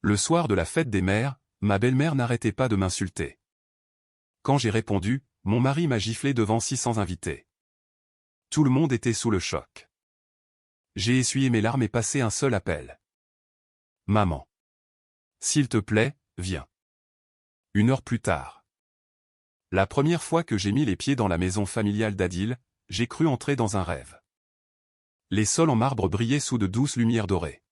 Le soir de la fête des mères, ma belle-mère n'arrêtait pas de m'insulter. Quand j'ai répondu, mon mari m'a giflé devant 600 invités. Tout le monde était sous le choc. J'ai essuyé mes larmes et passé un seul appel. Maman. S'il te plaît, viens. 1 heure plus tard. La première fois que j'ai mis les pieds dans la maison familiale d'Adil, j'ai cru entrer dans un rêve. Les sols en marbre brillaient sous de douces lumières dorées.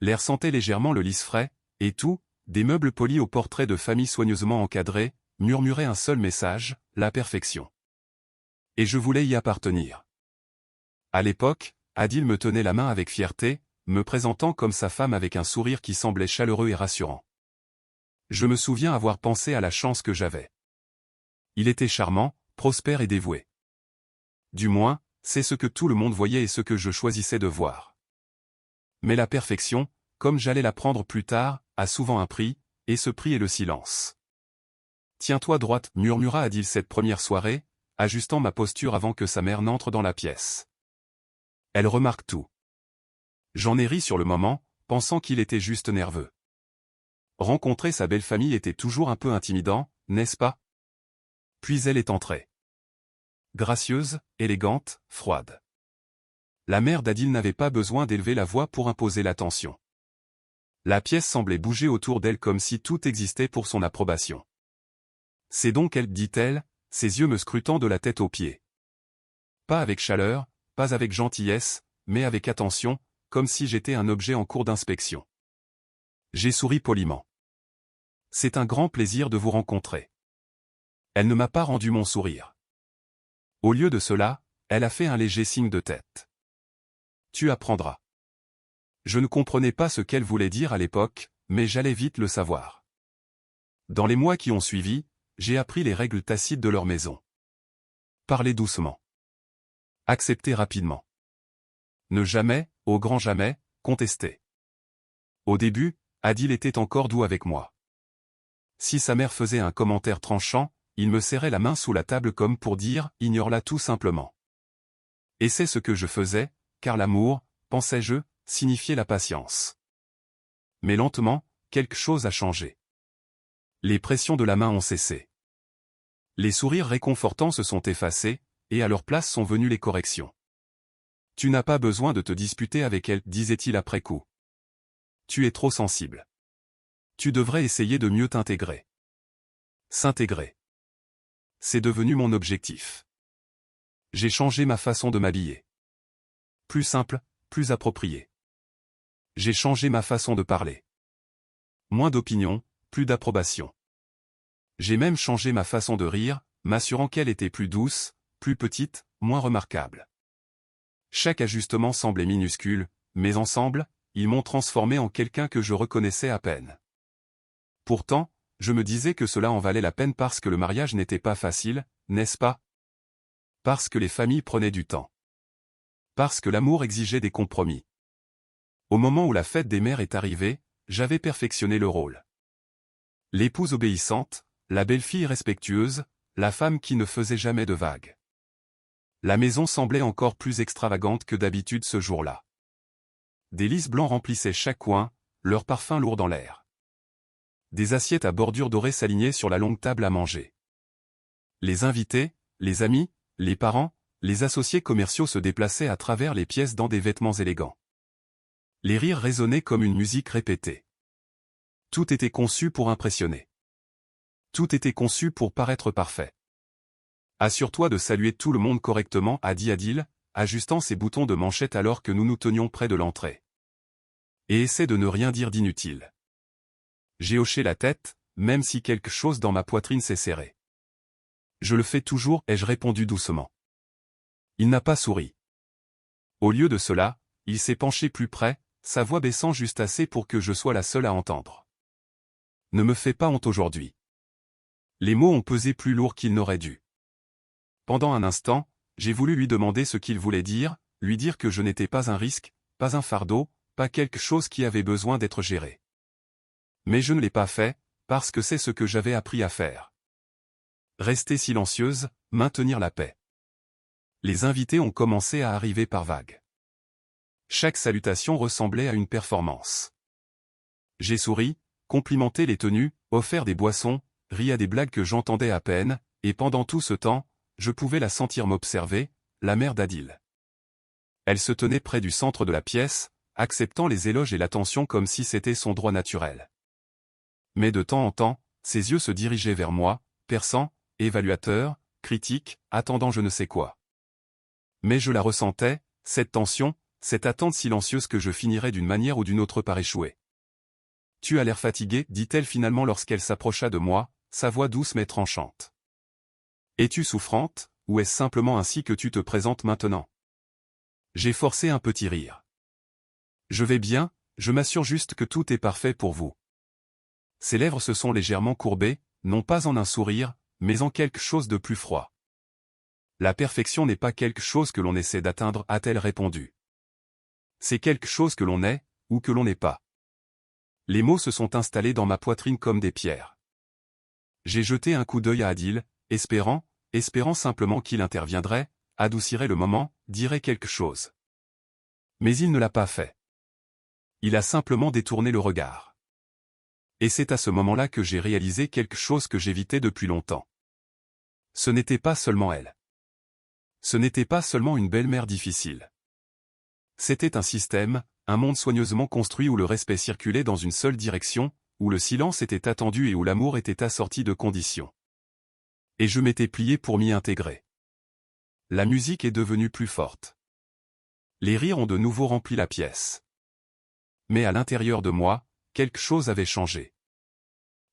L'air sentait légèrement le lys frais, et tout, des meubles polis aux portraits de famille soigneusement encadrés, murmuraient un seul message, la perfection. Et je voulais y appartenir. À l'époque, Adil me tenait la main avec fierté, me présentant comme sa femme avec un sourire qui semblait chaleureux et rassurant. Je me souviens avoir pensé à la chance que j'avais. Il était charmant, prospère et dévoué. Du moins, c'est ce que tout le monde voyait et ce que je choisissais de voir. Mais la perfection, comme j'allais l'apprendre plus tard, a souvent un prix, et ce prix est le silence. « Tiens-toi droite » murmura Adil cette première soirée, ajustant ma posture avant que sa mère n'entre dans la pièce. Elle remarque tout. J'en ai ri sur le moment, pensant qu'il était juste nerveux. Rencontrer sa belle famille était toujours un peu intimidant, n'est-ce pas? Puis elle est entrée. Gracieuse, élégante, froide. La mère d'Adil n'avait pas besoin d'élever la voix pour imposer l'attention. La pièce semblait bouger autour d'elle comme si tout existait pour son approbation. « C'est donc elle, dit-elle, ses yeux me scrutant de la tête aux pieds. Pas avec chaleur, pas avec gentillesse, mais avec attention, comme si j'étais un objet en cours d'inspection. J'ai souri poliment. « C'est un grand plaisir de vous rencontrer. » Elle ne m'a pas rendu mon sourire. Au lieu de cela, elle a fait un léger signe de tête. « Tu apprendras. » Je ne comprenais pas ce qu'elle voulait dire à l'époque, mais j'allais vite le savoir. Dans les mois qui ont suivi, j'ai appris les règles tacites de leur maison. Parler doucement. Accepter rapidement. Ne jamais, au grand jamais, contester. Au début, Adil était encore doux avec moi. Si sa mère faisait un commentaire tranchant, il me serrait la main sous la table comme pour dire « ignore-la tout simplement ». Et c'est ce que je faisais, car l'amour, pensais-je, signifiait la patience. Mais lentement, quelque chose a changé. Les pressions de la main ont cessé. Les sourires réconfortants se sont effacés, et à leur place sont venues les corrections. « Tu n'as pas besoin de te disputer avec elle, disait-il après coup. Tu es trop sensible. Tu devrais essayer de mieux t'intégrer. » S'intégrer. C'est devenu mon objectif. J'ai changé ma façon de m'habiller. Plus simple, plus appropriée. J'ai changé ma façon de parler. Moins d'opinion, plus d'approbation. J'ai même changé ma façon de rire, m'assurant qu'elle était plus douce, plus petite, moins remarquable. Chaque ajustement semblait minuscule, mais ensemble, ils m'ont transformé en quelqu'un que je reconnaissais à peine. Pourtant, je me disais que cela en valait la peine parce que le mariage n'était pas facile, n'est-ce pas? Parce que les familles prenaient du temps. Parce que l'amour exigeait des compromis. Au moment où la fête des mères est arrivée, j'avais perfectionné le rôle. L'épouse obéissante, la belle-fille respectueuse, la femme qui ne faisait jamais de vagues. La maison semblait encore plus extravagante que d'habitude ce jour-là. Des lys blancs remplissaient chaque coin, leur parfum lourd dans l'air. Des assiettes à bordure dorée s'alignaient sur la longue table à manger. Les invités, les amis, les parents, les associés commerciaux se déplaçaient à travers les pièces dans des vêtements élégants. Les rires résonnaient comme une musique répétée. Tout était conçu pour impressionner. Tout était conçu pour paraître parfait. Assure-toi de saluer tout le monde correctement, a dit Adil, ajustant ses boutons de manchette alors que nous nous tenions près de l'entrée. Et essaie de ne rien dire d'inutile. J'ai hoché la tête, même si quelque chose dans ma poitrine s'est serré. Je le fais toujours, ai-je répondu doucement. Il n'a pas souri. Au lieu de cela, il s'est penché plus près, sa voix baissant juste assez pour que je sois la seule à entendre. Ne me fais pas honte aujourd'hui. Les mots ont pesé plus lourd qu'ils n'auraient dû. Pendant un instant, j'ai voulu lui demander ce qu'il voulait dire, lui dire que je n'étais pas un risque, pas un fardeau, pas quelque chose qui avait besoin d'être géré. Mais je ne l'ai pas fait, parce que c'est ce que j'avais appris à faire. Rester silencieuse, maintenir la paix. Les invités ont commencé à arriver par vagues. Chaque salutation ressemblait à une performance. J'ai souri, complimenté les tenues, offert des boissons, ri à des blagues que j'entendais à peine, et pendant tout ce temps, je pouvais la sentir m'observer, la mère d'Adil. Elle se tenait près du centre de la pièce, acceptant les éloges et l'attention comme si c'était son droit naturel. Mais de temps en temps, ses yeux se dirigeaient vers moi, perçants, évaluateurs, critiques, attendant je ne sais quoi. Mais je la ressentais, cette tension, cette attente silencieuse que je finirais d'une manière ou d'une autre par échouer. « Tu as l'air fatigué, dit-elle finalement lorsqu'elle s'approcha de moi, sa voix douce mais tranchante. « Es-tu souffrante, ou est-ce simplement ainsi que tu te présentes maintenant ?» J'ai forcé un petit rire. « Je vais bien, je m'assure juste que tout est parfait pour vous. » Ses lèvres se sont légèrement courbées, non pas en un sourire, mais en quelque chose de plus froid. « La perfection n'est pas quelque chose que l'on essaie d'atteindre, a-t-elle répondu. C'est quelque chose que l'on est, ou que l'on n'est pas. Les mots se sont installés dans ma poitrine comme des pierres. J'ai jeté un coup d'œil à Adil, espérant simplement qu'il interviendrait, adoucirait le moment, dirait quelque chose. Mais il ne l'a pas fait. Il a simplement détourné le regard. Et c'est à ce moment-là que j'ai réalisé quelque chose que j'évitais depuis longtemps. Ce n'était pas seulement elle. Ce n'était pas seulement une belle-mère difficile. C'était un système, un monde soigneusement construit où le respect circulait dans une seule direction, où le silence était attendu et où l'amour était assorti de conditions. Et je m'étais plié pour m'y intégrer. La musique est devenue plus forte. Les rires ont de nouveau rempli la pièce. Mais à l'intérieur de moi, quelque chose avait changé.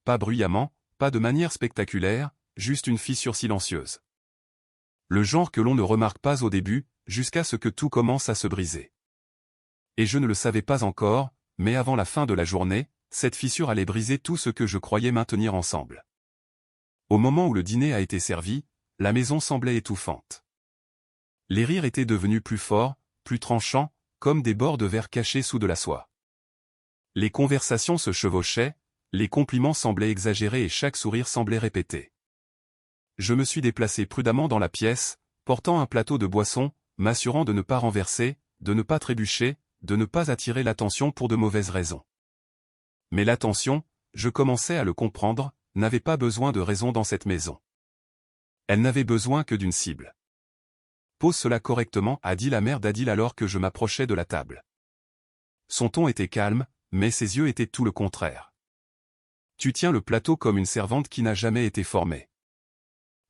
Pas bruyamment, pas de manière spectaculaire, juste une fissure silencieuse. Le genre que l'on ne remarque pas au début, jusqu'à ce que tout commence à se briser. Et je ne le savais pas encore, mais avant la fin de la journée, cette fissure allait briser tout ce que je croyais maintenir ensemble. Au moment où le dîner a été servi, la maison semblait étouffante. Les rires étaient devenus plus forts, plus tranchants, comme des bords de verre cachés sous de la soie. Les conversations se chevauchaient, les compliments semblaient exagérés et chaque sourire semblait répété. Je me suis déplacé prudemment dans la pièce, portant un plateau de boissons, m'assurant de ne pas renverser, de ne pas trébucher, de ne pas attirer l'attention pour de mauvaises raisons. Mais l'attention, je commençais à le comprendre, n'avait pas besoin de raison dans cette maison. Elle n'avait besoin que d'une cible. Pose cela correctement, a dit la mère d'Adil alors que je m'approchais de la table. Son ton était calme, mais ses yeux étaient tout le contraire. Tu tiens le plateau comme une servante qui n'a jamais été formée.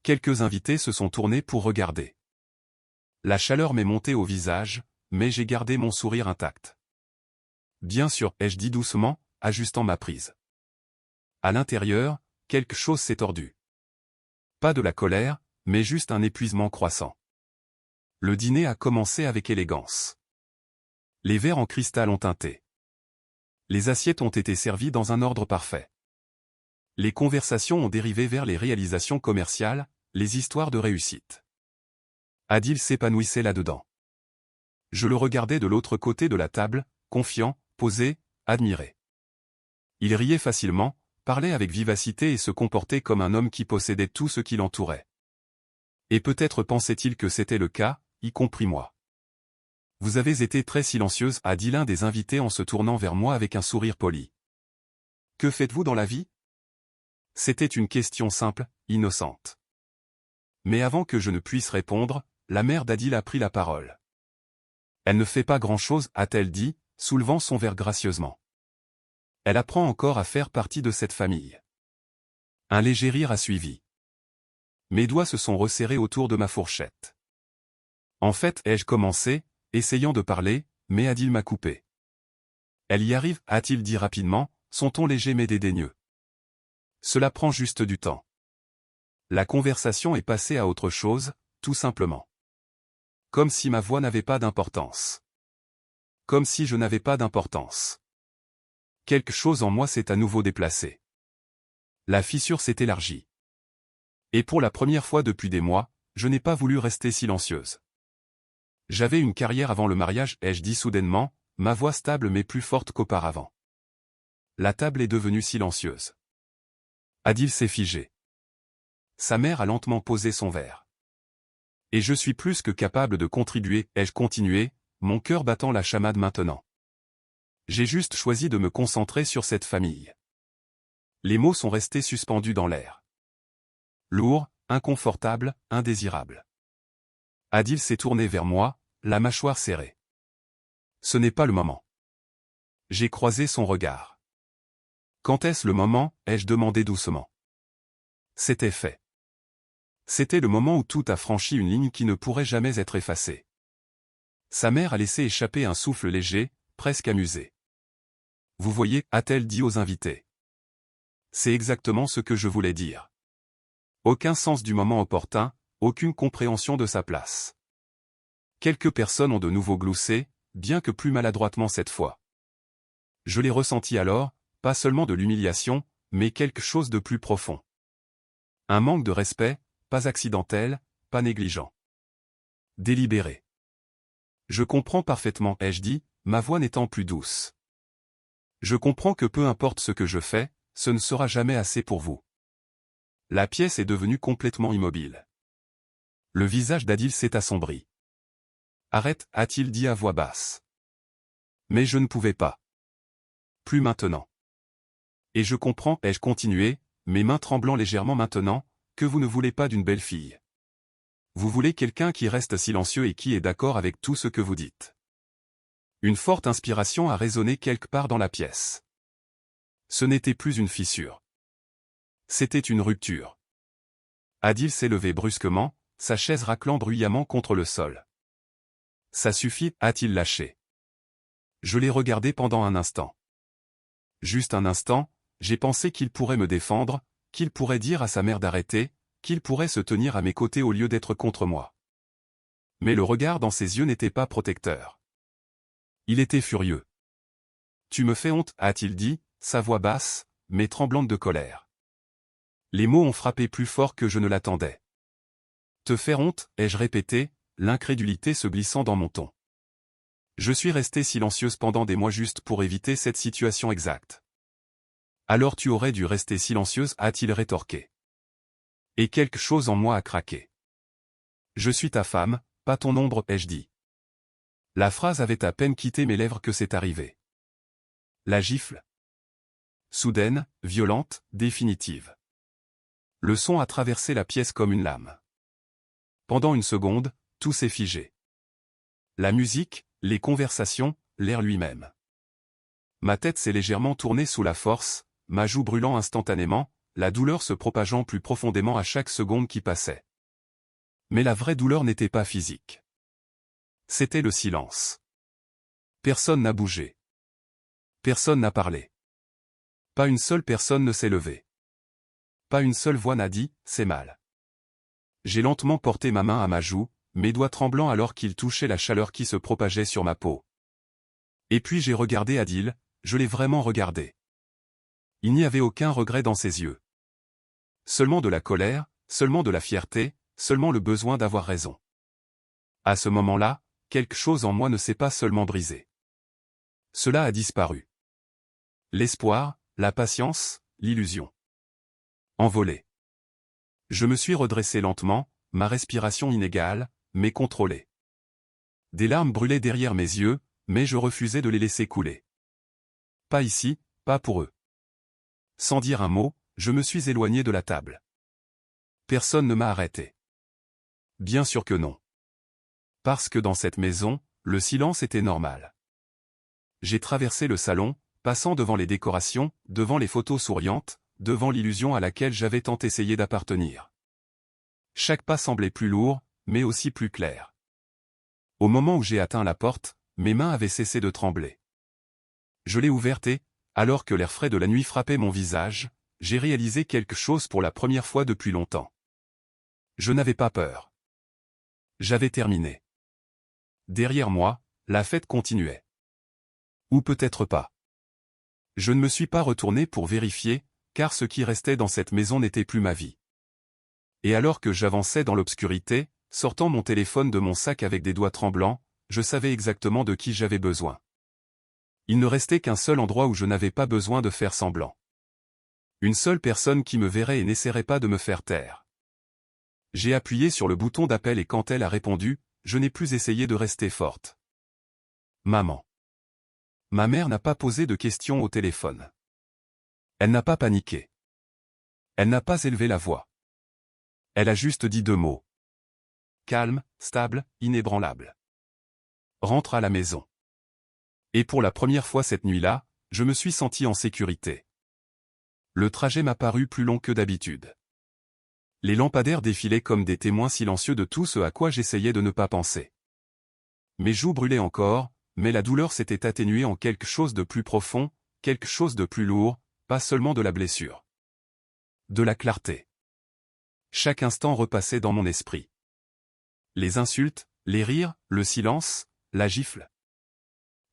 Quelques invités se sont tournés pour regarder. La chaleur m'est montée au visage, mais j'ai gardé mon sourire intact. Bien sûr, ai-je dit doucement, ajustant ma prise. À l'intérieur, quelque chose s'est tordu. Pas de la colère, mais juste un épuisement croissant. Le dîner a commencé avec élégance. Les verres en cristal ont teinté. Les assiettes ont été servies dans un ordre parfait. Les conversations ont dérivé vers les réalisations commerciales, les histoires de réussite. Adil s'épanouissait là-dedans. Je le regardais de l'autre côté de la table, confiant, posé, admiré. Il riait facilement, parlait avec vivacité et se comportait comme un homme qui possédait tout ce qui l'entourait. Et peut-être pensait-il que c'était le cas, y compris moi. Vous avez été très silencieuse, a dit l'un des invités en se tournant vers moi avec un sourire poli. Que faites-vous dans la vie? C'était une question simple, innocente. Mais avant que je ne puisse répondre, la mère d'Adil a pris la parole. Elle ne fait pas grand-chose, a-t-elle dit, soulevant son verre gracieusement. Elle apprend encore à faire partie de cette famille. Un léger rire a suivi. Mes doigts se sont resserrés autour de ma fourchette. En fait, ai-je commencé, essayant de parler, mais Adil m'a coupé. Elle y arrive, a-t-il dit rapidement, son ton léger mais dédaigneux. Cela prend juste du temps. La conversation est passée à autre chose, tout simplement. Comme si ma voix n'avait pas d'importance. Comme si je n'avais pas d'importance. Quelque chose en moi s'est à nouveau déplacé. La fissure s'est élargie. Et pour la première fois depuis des mois, je n'ai pas voulu rester silencieuse. J'avais une carrière avant le mariage, ai-je dit soudainement, ma voix stable mais plus forte qu'auparavant. La table est devenue silencieuse. Adil s'est figé. Sa mère a lentement posé son verre. Et je suis plus que capable de contribuer, ai-je continué, mon cœur battant la chamade maintenant. J'ai juste choisi de me concentrer sur cette famille. Les mots sont restés suspendus dans l'air. Lourd, inconfortable, indésirable. Adil s'est tourné vers moi, la mâchoire serrée. Ce n'est pas le moment. J'ai croisé son regard. Quand est-ce le moment, ai-je demandé doucement. C'était fait. C'était le moment où tout a franchi une ligne qui ne pourrait jamais être effacée. Sa mère a laissé échapper un souffle léger, presque amusé. Vous voyez, a-t-elle dit aux invités. C'est exactement ce que je voulais dire. Aucun sens du moment opportun, aucune compréhension de sa place. Quelques personnes ont de nouveau gloussé, bien que plus maladroitement cette fois. Je l'ai ressenti alors, pas seulement de l'humiliation, mais quelque chose de plus profond. Un manque de respect, pas accidentel, pas négligent. Délibéré. Je comprends parfaitement, ai-je dit, ma voix n'étant plus douce. Je comprends que peu importe ce que je fais, ce ne sera jamais assez pour vous. La pièce est devenue complètement immobile. Le visage d'Adil s'est assombri. Arrête, a-t-il dit à voix basse. Mais je ne pouvais pas. Plus maintenant. Et je comprends, ai-je continué, mes mains tremblant légèrement maintenant, que vous ne voulez pas d'une belle fille. Vous voulez quelqu'un qui reste silencieux et qui est d'accord avec tout ce que vous dites. Une forte inspiration a résonné quelque part dans la pièce. Ce n'était plus une fissure. C'était une rupture. Adil s'est levé brusquement, sa chaise raclant bruyamment contre le sol. Ça suffit, a-t-il lâché. Je l'ai regardé pendant un instant. Juste un instant, j'ai pensé qu'il pourrait me défendre, qu'il pourrait dire à sa mère d'arrêter, qu'il pourrait se tenir à mes côtés au lieu d'être contre moi. Mais le regard dans ses yeux n'était pas protecteur. Il était furieux. Tu me fais honte, a-t-il dit, sa voix basse, mais tremblante de colère. Les mots ont frappé plus fort que je ne l'attendais. Te faire honte, ai-je répété, l'incrédulité se glissant dans mon ton. Je suis restée silencieuse pendant des mois juste pour éviter cette situation exacte. Alors tu aurais dû rester silencieuse, a-t-il rétorqué. Et quelque chose en moi a craqué. Je suis ta femme, pas ton ombre, ai-je dit. La phrase avait à peine quitté mes lèvres que c'est arrivé. La gifle. Soudaine, violente, définitive. Le son a traversé la pièce comme une lame. Pendant une seconde, tout s'est figé. La musique, les conversations, l'air lui-même. Ma tête s'est légèrement tournée sous la force, ma joue brûlant instantanément, la douleur se propageant plus profondément à chaque seconde qui passait. Mais la vraie douleur n'était pas physique. C'était le silence. Personne n'a bougé. Personne n'a parlé. Pas une seule personne ne s'est levée. Pas une seule voix n'a dit « c'est mal ». J'ai lentement porté ma main à ma joue, mes doigts tremblants alors qu'ils touchaient la chaleur qui se propageait sur ma peau. Et puis j'ai regardé Adil, je l'ai vraiment regardé. Il n'y avait aucun regret dans ses yeux. Seulement de la colère, seulement de la fierté, seulement le besoin d'avoir raison. À ce moment-là, quelque chose en moi ne s'est pas seulement brisé. Cela a disparu. L'espoir, la patience, l'illusion. Envolé. Je me suis redressé lentement, ma respiration inégale, mais contrôlée. Des larmes brûlaient derrière mes yeux, mais je refusais de les laisser couler. Pas ici, pas pour eux. Sans dire un mot, je me suis éloigné de la table. Personne ne m'a arrêté. Bien sûr que non. Parce que dans cette maison, le silence était normal. J'ai traversé le salon, passant devant les décorations, devant les photos souriantes, devant l'illusion à laquelle j'avais tant essayé d'appartenir. Chaque pas semblait plus lourd, mais aussi plus clair. Au moment où j'ai atteint la porte, mes mains avaient cessé de trembler. Je l'ai ouverte et, alors que l'air frais de la nuit frappait mon visage, j'ai réalisé quelque chose pour la première fois depuis longtemps. Je n'avais pas peur. J'avais terminé. Derrière moi, la fête continuait. Ou peut-être pas. Je ne me suis pas retourné pour vérifier, car ce qui restait dans cette maison n'était plus ma vie. Et alors que j'avançais dans l'obscurité, sortant mon téléphone de mon sac avec des doigts tremblants, je savais exactement de qui j'avais besoin. Il ne restait qu'un seul endroit où je n'avais pas besoin de faire semblant. Une seule personne qui me verrait et n'essaierait pas de me faire taire. J'ai appuyé sur le bouton d'appel et quand elle a répondu, je n'ai plus essayé de rester forte. Maman. Ma mère n'a pas posé de questions au téléphone. Elle n'a pas paniqué. Elle n'a pas élevé la voix. Elle a juste dit 2 mots. Calme, stable, inébranlable. Rentre à la maison. Et pour la première fois cette nuit-là, je me suis senti en sécurité. Le trajet m'a paru plus long que d'habitude. Les lampadaires défilaient comme des témoins silencieux de tout ce à quoi j'essayais de ne pas penser. Mes joues brûlaient encore, mais la douleur s'était atténuée en quelque chose de plus profond, quelque chose de plus lourd, pas seulement de la blessure. De la clarté. Chaque instant repassait dans mon esprit. Les insultes, les rires, le silence, la gifle.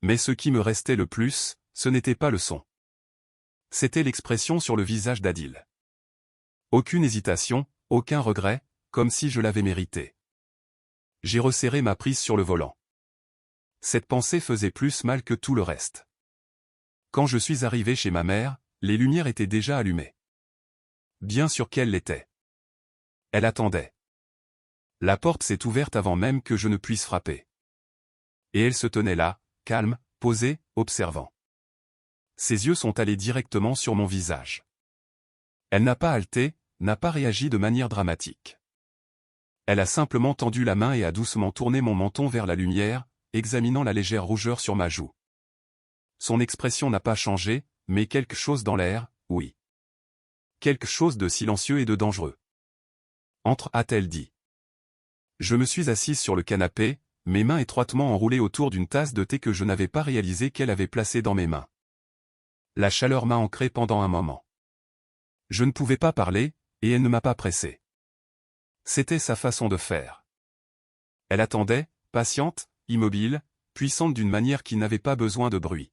Mais ce qui me restait le plus, ce n'était pas le son. C'était l'expression sur le visage d'Adil. Aucune hésitation, aucun regret, comme si je l'avais mérité. J'ai resserré ma prise sur le volant. Cette pensée faisait plus mal que tout le reste. Quand je suis arrivé chez ma mère, les lumières étaient déjà allumées. Bien sûr qu'elle l'était. Elle attendait. La porte s'est ouverte avant même que je ne puisse frapper. Et elle se tenait là, calme, posée, observant. Ses yeux sont allés directement sur mon visage. Elle n'a pas haleté, n'a pas réagi de manière dramatique. Elle a simplement tendu la main et a doucement tourné mon menton vers la lumière, examinant la légère rougeur sur ma joue. Son expression n'a pas changé, mais quelque chose dans l'air, oui. Quelque chose de silencieux et de dangereux. Entre, a-t-elle dit. Je me suis assise sur le canapé, mes mains étroitement enroulées autour d'une tasse de thé que je n'avais pas réalisé qu'elle avait placée dans mes mains. La chaleur m'a ancré pendant un moment. Je ne pouvais pas parler, et elle ne m'a pas pressé. C'était sa façon de faire. Elle attendait, patiente, immobile, puissante d'une manière qui n'avait pas besoin de bruit.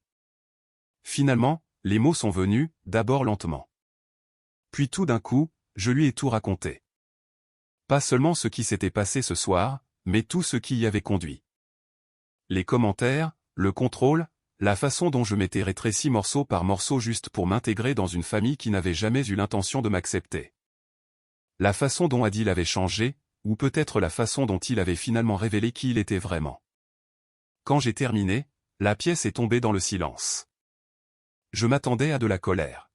Finalement, les mots sont venus, d'abord lentement. Puis tout d'un coup, je lui ai tout raconté. Pas seulement ce qui s'était passé ce soir, mais tout ce qui y avait conduit. Les commentaires, le contrôle, la façon dont je m'étais rétréci morceau par morceau juste pour m'intégrer dans une famille qui n'avait jamais eu l'intention de m'accepter. La façon dont Adil avait changé, ou peut-être la façon dont il avait finalement révélé qui il était vraiment. Quand j'ai terminé, la pièce est tombée dans le silence. Je m'attendais à de la colère.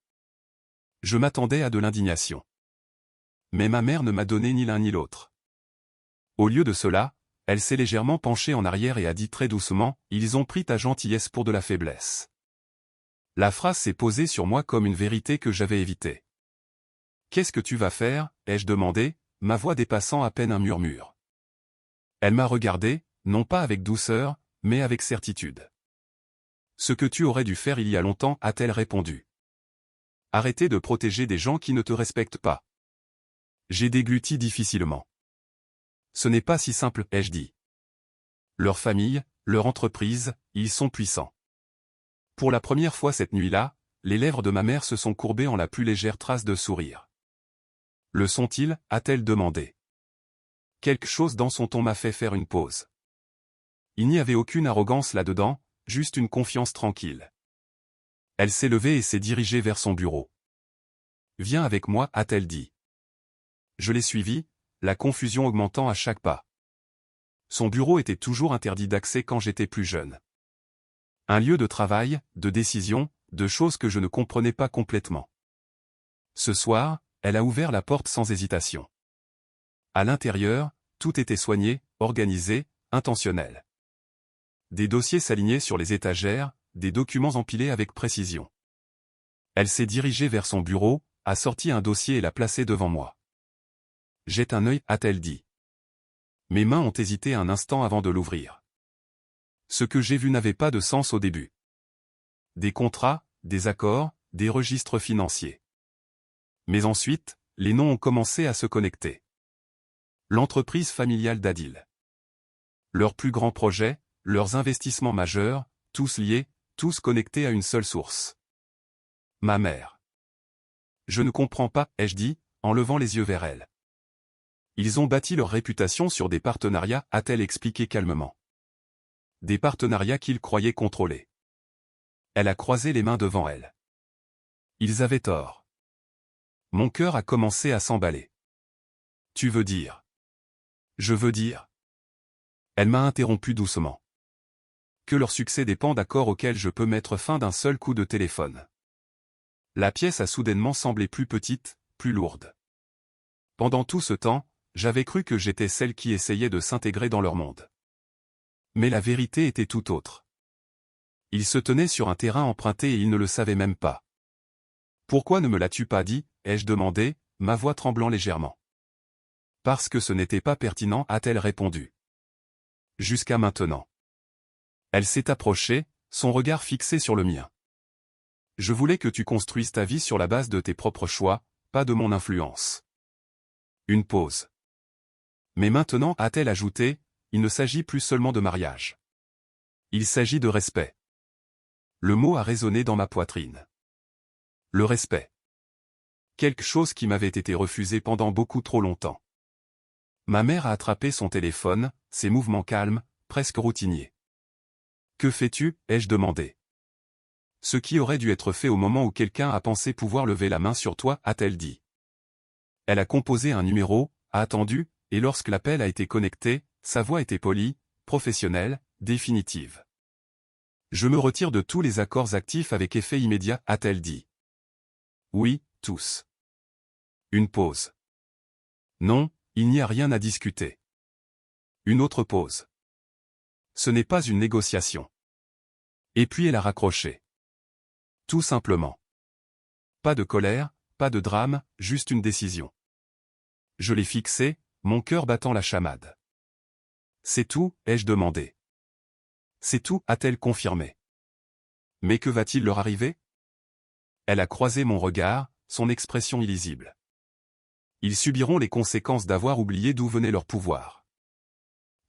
Je m'attendais à de l'indignation. Mais ma mère ne m'a donné ni l'un ni l'autre. Au lieu de cela, elle s'est légèrement penchée en arrière et a dit très doucement, « Ils ont pris ta gentillesse pour de la faiblesse. » La phrase s'est posée sur moi comme une vérité que j'avais évitée. « Qu'est-ce que tu vas faire ?» ai-je demandé, ma voix dépassant à peine un murmure. Elle m'a regardé, non pas avec douceur, mais avec certitude. « Ce que tu aurais dû faire il y a longtemps, a-t-elle répondu. Arrêter de protéger des gens qui ne te respectent pas. J'ai dégluti difficilement. Ce n'est pas si simple, ai-je dit. Leur famille, leur entreprise, ils sont puissants. Pour la première fois cette nuit-là, les lèvres de ma mère se sont courbées en la plus légère trace de sourire. Le sont-ils, a-t-elle demandé. Quelque chose dans son ton m'a fait faire une pause. Il n'y avait aucune arrogance là-dedans, juste une confiance tranquille. Elle s'est levée et s'est dirigée vers son bureau. Viens avec moi, a-t-elle dit. Je l'ai suivie, la confusion augmentant à chaque pas. Son bureau était toujours interdit d'accès quand j'étais plus jeune. Un lieu de travail, de décision, de choses que je ne comprenais pas complètement. Ce soir, elle a ouvert la porte sans hésitation. À l'intérieur, tout était soigné, organisé, intentionnel. Des dossiers s'alignaient sur les étagères, des documents empilés avec précision. Elle s'est dirigée vers son bureau, a sorti un dossier et l'a placé devant moi. Jette un œil, a-t-elle dit. Mes mains ont hésité un instant avant de l'ouvrir. Ce que j'ai vu n'avait pas de sens au début. Des contrats, des accords, des registres financiers. Mais ensuite, les noms ont commencé à se connecter. L'entreprise familiale d'Adil. Leurs plus grands projets, leurs investissements majeurs, tous liés, tous connectés à une seule source. Ma mère. Je ne comprends pas, ai-je dit, en levant les yeux vers elle. Ils ont bâti leur réputation sur des partenariats, a-t-elle expliqué calmement. Des partenariats qu'ils croyaient contrôler. Elle a croisé les mains devant elle. Ils avaient tort. Mon cœur a commencé à s'emballer. Tu veux dire. Je veux dire. Elle m'a interrompu doucement. que leur succès dépend d'accords auxquels je peux mettre fin d'un seul coup de téléphone. La pièce a soudainement semblé plus petite, plus lourde. Pendant tout ce temps, j'avais cru que j'étais celle qui essayait de s'intégrer dans leur monde. Mais la vérité était tout autre. Ils se tenaient sur un terrain emprunté et ils ne le savaient même pas. « Pourquoi ne me l'as-tu pas dit ?» ai-je demandé, ma voix tremblant légèrement. « Parce que ce n'était pas pertinent » a-t-elle répondu. « Jusqu'à maintenant. » Elle s'est approchée, son regard fixé sur le mien. « Je voulais que tu construises ta vie sur la base de tes propres choix, pas de mon influence. » Une pause. « Mais maintenant » a-t-elle ajouté, il ne s'agit plus seulement de mariage. Il s'agit de respect. Le mot a résonné dans ma poitrine. Le respect. Quelque chose qui m'avait été refusé pendant beaucoup trop longtemps. Ma mère a attrapé son téléphone, ses mouvements calmes, presque routiniers. « Que fais-tu » ai-je demandé. « Ce qui aurait dû être fait au moment où quelqu'un a pensé pouvoir lever la main sur toi » a-t-elle dit. Elle a composé un numéro, a attendu, et lorsque l'appel a été connecté, sa voix était polie, professionnelle, définitive. « Je me retire de tous les accords actifs avec effet immédiat » a-t-elle dit. « Oui, tous. » Une pause. « Non, il n'y a rien à discuter. » Une autre pause. « Ce n'est pas une négociation. » Et puis elle a raccroché. Tout simplement. Pas de colère, pas de drame, juste une décision. Je l'ai fixée, mon cœur battant la chamade. « C'est tout » ai-je demandé. « C'est tout » a-t-elle confirmé. « Mais que va-t-il leur arriver ?» Elle a croisé mon regard, son expression illisible. Ils subiront les conséquences d'avoir oublié d'où venait leur pouvoir.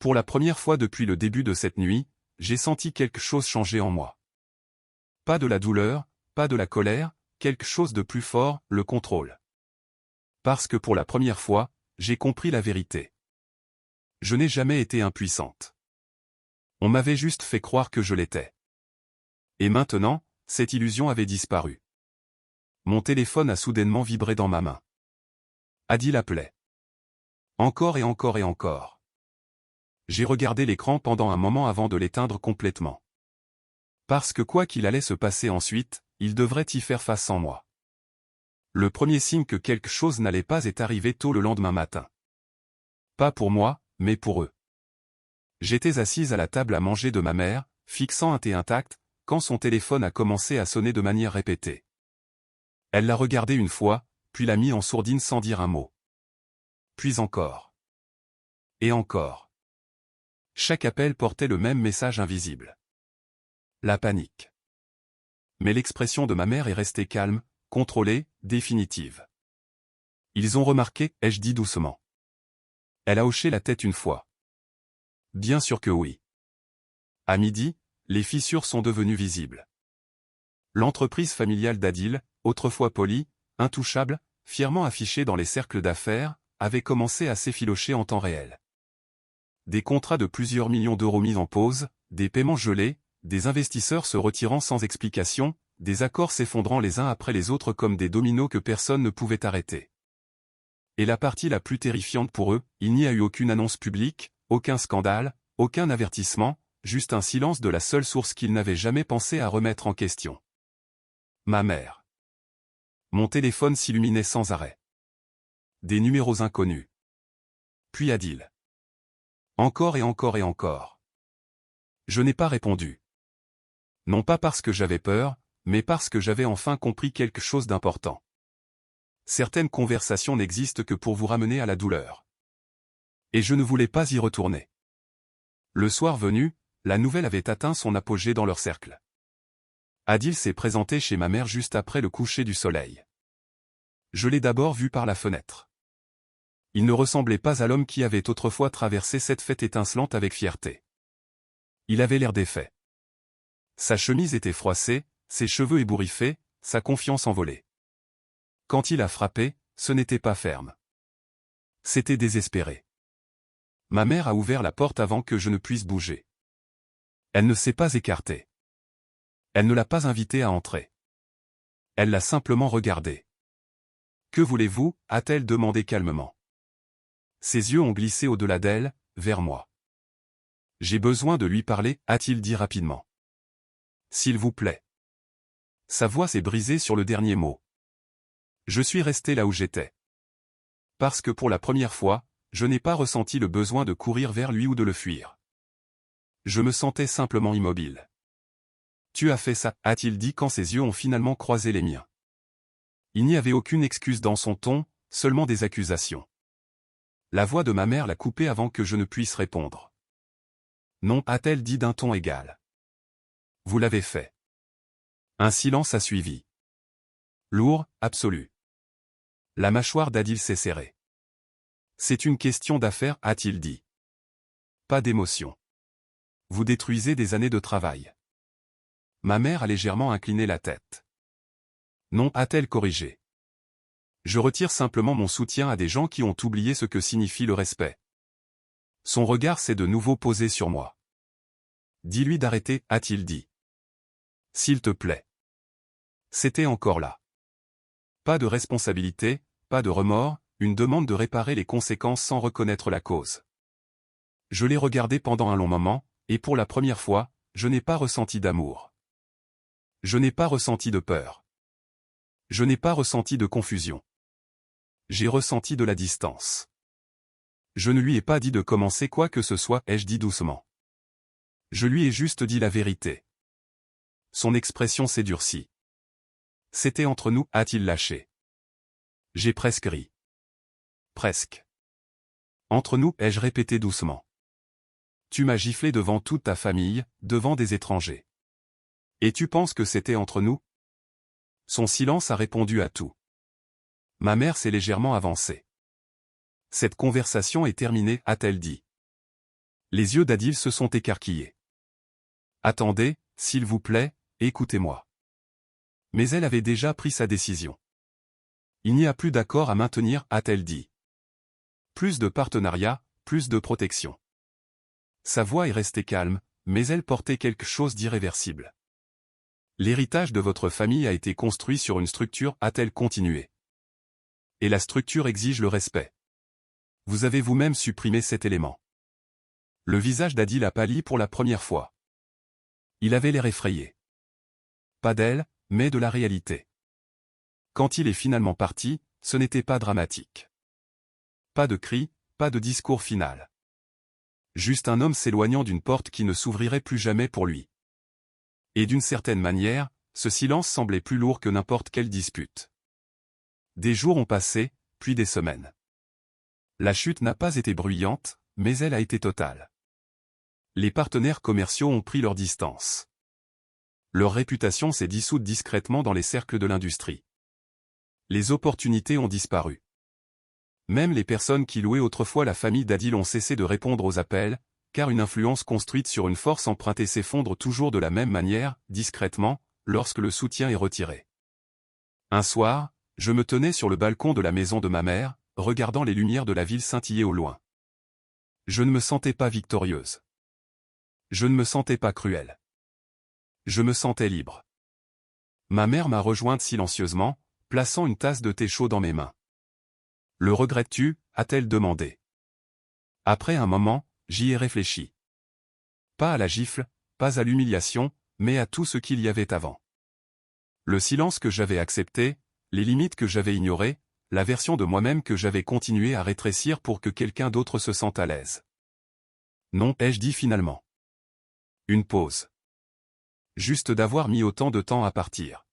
Pour la première fois depuis le début de cette nuit, j'ai senti quelque chose changer en moi. Pas de la douleur, pas de la colère, quelque chose de plus fort, le contrôle. Parce que pour la première fois, j'ai compris la vérité. Je n'ai jamais été impuissante. On m'avait juste fait croire que je l'étais. Et maintenant, cette illusion avait disparu. Mon téléphone a soudainement vibré dans ma main. Adil appelait. Encore et encore et encore. J'ai regardé l'écran pendant un moment avant de l'éteindre complètement. Parce que quoi qu'il allait se passer ensuite, il devrait y faire face sans moi. Le premier signe que quelque chose n'allait pas est arrivé tôt le lendemain matin. Pas pour moi, mais pour eux. J'étais assise à la table à manger de ma mère, fixant un thé intact, quand son téléphone a commencé à sonner de manière répétée. Elle l'a regardé une fois, puis l'a mis en sourdine sans dire un mot. Puis encore. Et encore. Chaque appel portait le même message invisible. La panique. Mais l'expression de ma mère est restée calme, contrôlée, définitive. Ils ont remarqué, ai-je dit doucement. Elle a hoché la tête une fois. Bien sûr que oui. À midi, les fissures sont devenues visibles. L'entreprise familiale d'Adil, autrefois polie, intouchable, fièrement affichée dans les cercles d'affaires, avait commencé à s'effilocher en temps réel. Des contrats de plusieurs millions d'euros mis en pause, des paiements gelés, des investisseurs se retirant sans explication, des accords s'effondrant les uns après les autres comme des dominos que personne ne pouvait arrêter. Et la partie la plus terrifiante pour eux, il n'y a eu aucune annonce publique, aucun scandale, aucun avertissement, juste un silence de la seule source qu'ils n'avaient jamais pensé à remettre en question. Ma mère. Mon téléphone s'illuminait sans arrêt. Des numéros inconnus. Puis Adil. Encore et encore et encore. Je n'ai pas répondu. Non pas parce que j'avais peur, mais parce que j'avais enfin compris quelque chose d'important. Certaines conversations n'existent que pour vous ramener à la douleur. Et je ne voulais pas y retourner. Le soir venu, la nouvelle avait atteint son apogée dans leur cercle. Adil s'est présenté chez ma mère juste après le coucher du soleil. Je l'ai d'abord vu par la fenêtre. Il ne ressemblait pas à l'homme qui avait autrefois traversé cette fête étincelante avec fierté. Il avait l'air défait. Sa chemise était froissée, ses cheveux ébouriffés, sa confiance envolée. Quand il a frappé, ce n'était pas ferme. C'était désespéré. Ma mère a ouvert la porte avant que je ne puisse bouger. Elle ne s'est pas écartée. Elle ne l'a pas invité à entrer. Elle l'a simplement regardé. « Que voulez-vous » a-t-elle demandé calmement. Ses yeux ont glissé au-delà d'elle, vers moi. J'ai besoin de lui parler, a-t-il dit rapidement. S'il vous plaît. Sa voix s'est brisée sur le dernier mot. Je suis resté là où j'étais. Parce que pour la première fois, je n'ai pas ressenti le besoin de courir vers lui ou de le fuir. Je me sentais simplement immobile. Tu as fait ça, a-t-il dit quand ses yeux ont finalement croisé les miens. Il n'y avait aucune excuse dans son ton, seulement des accusations. La voix de ma mère l'a coupé avant que je ne puisse répondre. Non, a-t-elle dit d'un ton égal. Vous l'avez fait. Un silence a suivi. Lourd, absolu. La mâchoire d'Adil s'est serrée. C'est une question d'affaires, a-t-il dit. Pas d'émotion. Vous détruisez des années de travail. Ma mère a légèrement incliné la tête. Non, a-t-elle corrigé. Je retire simplement mon soutien à des gens qui ont oublié ce que signifie le respect. Son regard s'est de nouveau posé sur moi. Dis-lui d'arrêter, a-t-il dit. S'il te plaît. C'était encore là. Pas de responsabilité, pas de remords, une demande de réparer les conséquences sans reconnaître la cause. Je l'ai regardé pendant un long moment, et pour la première fois, je n'ai pas ressenti d'amour. Je n'ai pas ressenti de peur. Je n'ai pas ressenti de confusion. J'ai ressenti de la distance. Je ne lui ai pas dit de commencer quoi que ce soit, ai-je dit doucement. Je lui ai juste dit la vérité. Son expression s'est durcie. C'était entre nous, a-t-il lâché. J'ai presque ri. Presque. Entre nous, ai-je répété doucement. Tu m'as giflé devant toute ta famille, devant des étrangers. Et tu penses que c'était entre nous? Son silence a répondu à tout. Ma mère s'est légèrement avancée. Cette conversation est terminée, a-t-elle dit. Les yeux d'Adil se sont écarquillés. Attendez, s'il vous plaît, écoutez-moi. Mais elle avait déjà pris sa décision. Il n'y a plus d'accord à maintenir, a-t-elle dit. Plus de partenariat, plus de protection. Sa voix est restée calme, mais elle portait quelque chose d'irréversible. L'héritage de votre famille a été construit sur une structure, a-t-elle continué. Et la structure exige le respect. Vous avez vous-même supprimé cet élément. Le visage d'Adil a pâli pour la première fois. Il avait l'air effrayé. Pas d'elle, mais de la réalité. Quand il est finalement parti, ce n'était pas dramatique. Pas de cri, pas de discours final. Juste un homme s'éloignant d'une porte qui ne s'ouvrirait plus jamais pour lui. Et d'une certaine manière, ce silence semblait plus lourd que n'importe quelle dispute. Des jours ont passé, puis des semaines. La chute n'a pas été bruyante, mais elle a été totale. Les partenaires commerciaux ont pris leur distance. Leur réputation s'est dissoute discrètement dans les cercles de l'industrie. Les opportunités ont disparu. Même les personnes qui louaient autrefois la famille d'Adil ont cessé de répondre aux appels, car une influence construite sur une force empruntée s'effondre toujours de la même manière, discrètement, lorsque le soutien est retiré. Un soir, je me tenais sur le balcon de la maison de ma mère, regardant les lumières de la ville scintiller au loin. Je ne me sentais pas victorieuse. Je ne me sentais pas cruelle. Je me sentais libre. Ma mère m'a rejointe silencieusement, plaçant une tasse de thé chaud dans mes mains. Le regrettes-tu, a-t-elle demandé. Après un moment, j'y ai réfléchi. Pas à la gifle, pas à l'humiliation, mais à tout ce qu'il y avait avant. Le silence que j'avais accepté, les limites que j'avais ignorées, la version de moi-même que j'avais continué à rétrécir pour que quelqu'un d'autre se sente à l'aise. Non, ai-je dit finalement. Une pause. Juste d'avoir mis autant de temps à partir.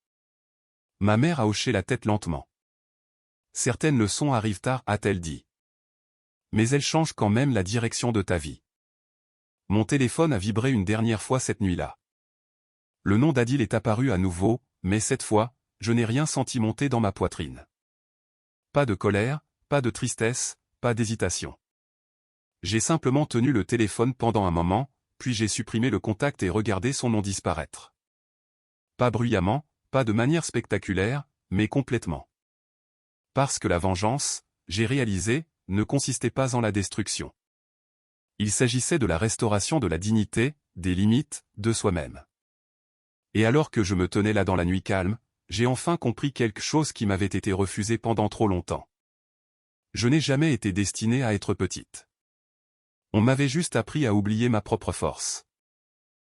Ma mère a hoché la tête lentement. Certaines leçons arrivent tard, a-t-elle dit. Mais elles changent quand même la direction de ta vie. Mon téléphone a vibré une dernière fois cette nuit-là. Le nom d'Adil est apparu à nouveau, mais cette fois, je n'ai rien senti monter dans ma poitrine. Pas de colère, pas de tristesse, pas d'hésitation. J'ai simplement tenu le téléphone pendant un moment, puis j'ai supprimé le contact et regardé son nom disparaître. Pas bruyamment, pas de manière spectaculaire, mais complètement. Parce que la vengeance, j'ai réalisé, ne consistait pas en la destruction. Il s'agissait de la restauration de la dignité, des limites, de soi-même. Et alors que je me tenais là dans la nuit calme, j'ai enfin compris quelque chose qui m'avait été refusé pendant trop longtemps. Je n'ai jamais été destinée à être petite. On m'avait juste appris à oublier ma propre force.